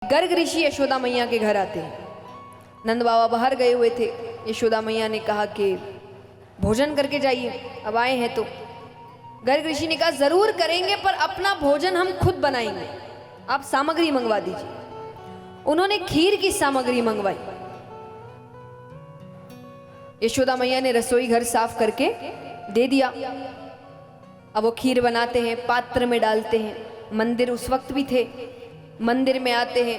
गर्ग ऋषि यशोदा मैया के घर आते हैं। नंद बाबा बाहर गए हुए थे। यशोदा मैया ने कहा कि भोजन करके जाइए, अब आए हैं तो। गर्ग ऋषि ने कहा जरूर करेंगे, पर अपना भोजन हम खुद बनाएंगे, आप सामग्री मंगवा दीजिए। उन्होंने खीर की सामग्री मंगवाई। यशोदा मैया ने रसोई घर साफ करके दे दिया। अब वो खीर बनाते हैं, पात्र में डालते हैं। मंदिर उस वक्त भी थे। मंदिर में आते हैं,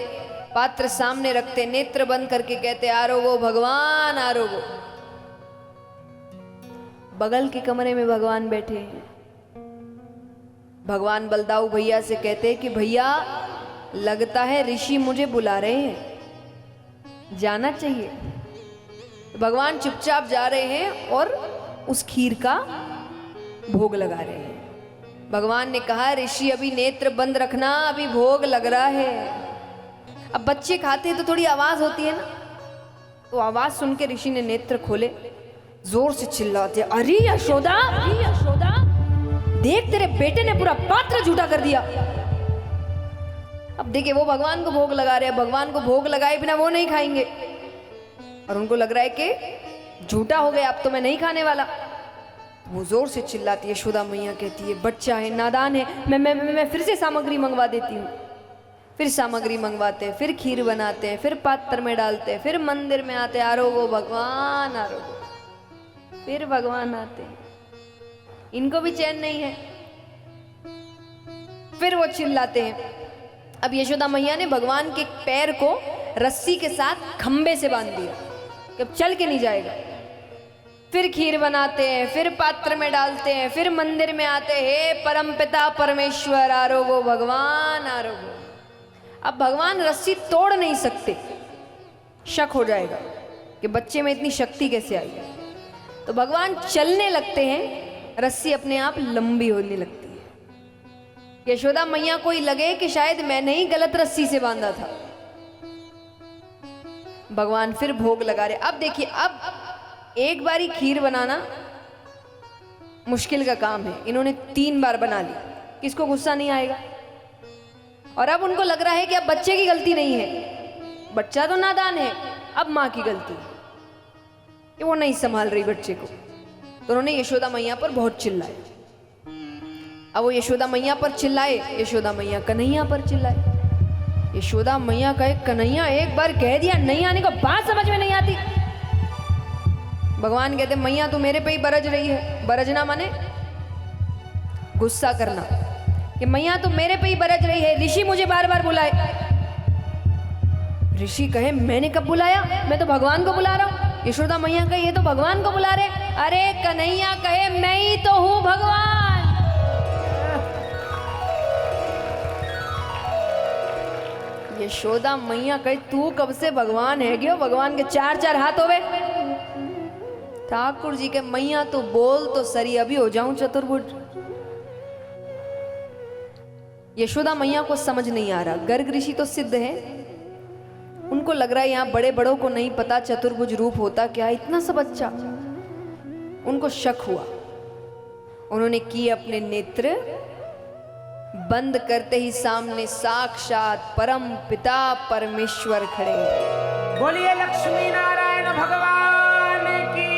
पात्र सामने रखते, नेत्र बंद करके कहते आरोगो भगवान आरोगो। बगल के कमरे में भगवान बैठे हैं। भगवान बलदाऊ भैया से कहते हैं कि भैया लगता है ऋषि मुझे बुला रहे हैं, जाना चाहिए। तो भगवान चुपचाप जा रहे हैं और उस खीर का भोग लगा रहे हैं। भगवान ने कहा ऋषि अभी नेत्र बंद रखना, अभी भोग लग रहा है। अब बच्चे खाते हैं तो थोड़ी आवाज होती है ना, तो आवाज सुन के ऋषि ने नेत्र खोले, जोर से चिल्लाते अरे यशोदा, अरे यशोदा, देख तेरे बेटे ने पूरा पात्र झूठा कर दिया। अब देखिए वो भगवान को भोग लगा रहे हैं, भगवान को भोग लगाए बिना वो नहीं खाएंगे, और उनको लग रहा है कि झूठा हो गया, अब तो मैं नहीं खाने वाला। वो जोर से चिल्लाती है। यशोदा मैया कहती है बच्चा है, नादान है, मैं फिर से सामग्री मंगवा देती हूँ। फिर सामग्री मंगवाते हैं, फिर खीर बनाते हैं, फिर पात्र में डालते हैं, फिर मंदिर में आते हैं, आरोगो भगवान आरोगो। फिर भगवान आते हैं, इनको भी चैन नहीं है। फिर वो चिल्लाते हैं। अब यशोदा मैया ने भगवान के पैर को रस्सी के साथ खंबे से बांध दिया कि अब चल के नहीं जाएगा। फिर खीर बनाते हैं, फिर पात्र में डालते हैं, फिर मंदिर में आते हैं, हे परमपिता परमेश्वर आरोगो भगवान आरोगो। अब भगवान रस्सी तोड़ नहीं सकते, शक हो जाएगा कि बच्चे में इतनी शक्ति कैसे आई। तो भगवान चलने लगते हैं, रस्सी अपने आप लंबी होने लगती है। यशोदा मैया को ही लगे कि शायद मैंने ही गलत रस्सी से बांधा था। भगवान फिर भोग लगा रहे। अब देखिए, अब एक बारी खीर बनाना मुश्किल का काम है, इन्होंने 3 बार बना ली, किसको गुस्सा नहीं आएगा। और अब उनको लग रहा है कि अब बच्चे की गलती नहीं है, बच्चा तो नादान है, अब माँ की गलती है कि वो नहीं संभाल रही बच्चे को। तो उन्होंने यशोदा मैया पर बहुत चिल्लाए। अब वो यशोदा मैया पर चिल्लाए, यशोदा मैया कन्हैया पर चिल्लाए। यशोदा मैया कहे कन्हैया एक बार कह दिया, नहीं आने को बात समझ में नहीं आती। भगवान कहते मैया तू मेरे पे ही बरज रही है। बरजना माने गुस्सा करना, कि मैया तू मेरे पे ही बरज रही है, ऋषि मुझे बार बार बुलाए। ऋषि कहे मैंने कब बुलाया, मैं तो भगवान को बुला रहा हूं। यशोदा मैया कहे ये तो भगवान को बुला रहे। अरे कन्हैया कहे मैं ही तो हूं भगवान। यशोदा मैया कहे तू कब से भगवान है गयो, भगवान के 4-4 हाथ होवे। ठाकुर जी के मैया तो बोल तो सरी, अभी हो जाऊं चतुर्भुज। यशोदा मैया को समझ नहीं आ रहा, गर्ग ऋषि तो सिद्ध है, उनको लग रहा है यहाँ बड़े बड़ों को नहीं पता चतुर्भुज रूप होता क्या, इतना सब अच्छा। उनको शक हुआ, उन्होंने किए अपने नेत्र बंद, करते ही सामने साक्षात परम पिता परमेश्वर खड़े। बोलिए लक्ष्मी नारायण भगवान की।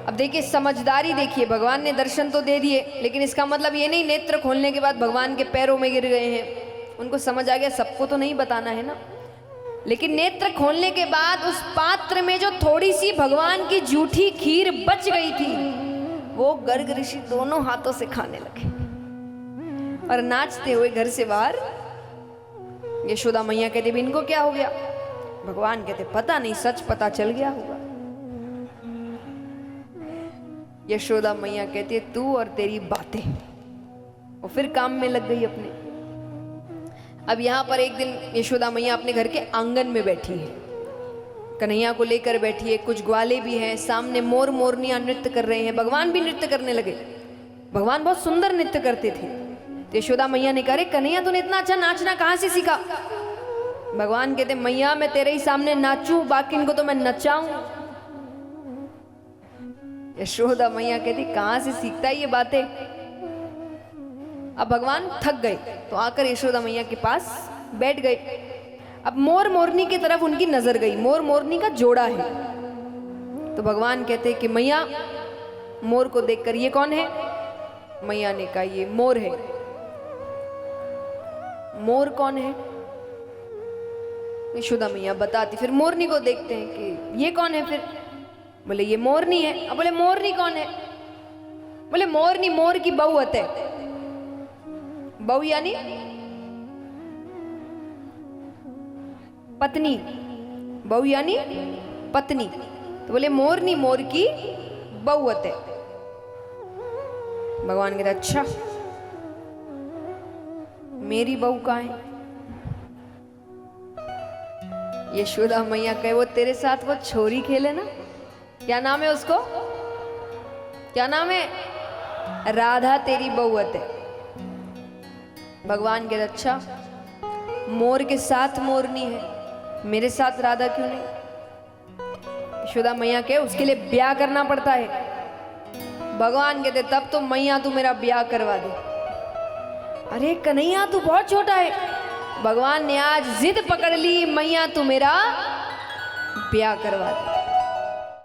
अब देखिए समझदारी, देखिए भगवान ने दर्शन तो दे दिए, लेकिन इसका मतलब ये नहीं नेत्र खोलने के बाद भगवान के पैरों में गिर गए हैं। उनको समझ आ गया सबको तो नहीं बताना है ना। लेकिन नेत्र खोलने के बाद उस पात्र में जो थोड़ी सी भगवान की जूठी खीर बच गई थी, वो गर्ग ऋषि दोनों हाथों से खाने लगे और नाचते हुए घर से बाहर। यशोदा मैया कहते इनको क्या हो गया। भगवान कहते पता नहीं, सच पता चल गया होगा। यशोदा मैया कहती तू और तेरी बातें, और फिर काम में लग गई अपने। अब यहाँ पर एक दिन यशोदा मैया अपने घर के आंगन में बैठी है, कन्हैया को लेकर बैठी है, कुछ ग्वाले भी हैं, सामने मोर मोरनियां नृत्य कर रहे हैं, भगवान भी नृत्य करने लगे। भगवान बहुत सुंदर नृत्य करते थे। तो यशोदा मैया ने कहा कन्हैया तूने इतना अच्छा नाचना कहाँ से सीखा। भगवान कहते मैया मैं तेरे ही सामने नाचूं, बाकी इनको तो मैं नचाऊं। यशोदा मैया कहती कहाँ से सीखता है ये बातें। अब भगवान थक गए तो आकर यशोदा मैया के पास बैठ गए। अब मोर मोरनी की तरफ उनकी नजर गई, मोर मोरनी का जोड़ा है। तो भगवान कहते कि मैया, मोर को देखकर ये कौन है? मैया ने कहा ये मोर है। मोर कौन है? यशोदा मैया बताती। फिर मोरनी को देखते हैं कि ये कौन है? फिर बोले ये मोरनी है। अब बोले मोरनी कौन है? बोले मोरनी मोर की बहू है। बहू यानी पत्नी, बहू यानी पत्नी। तो बोले मोरनी मोर की बहू है। भगवान कहते अच्छा, मेरी बहू कहाँ है? यशोदा मैया कहे वो तेरे साथ वो छोरी खेले ना, क्या नाम है उसको? क्या नाम है? राधा तेरी बहू है। भगवान कहते अच्छा, मोर के साथ मोरनी है, मेरे साथ राधा क्यों नहीं? यशोदा मैया कहे उसके लिए ब्याह करना पड़ता है। भगवान कहते तब तो मैया तू मेरा ब्याह करवा दे। अरे कन्हैया तू बहुत छोटा है। भगवान ने आज जिद पकड़ ली, मैया तू मेरा ब्याह करवा दे।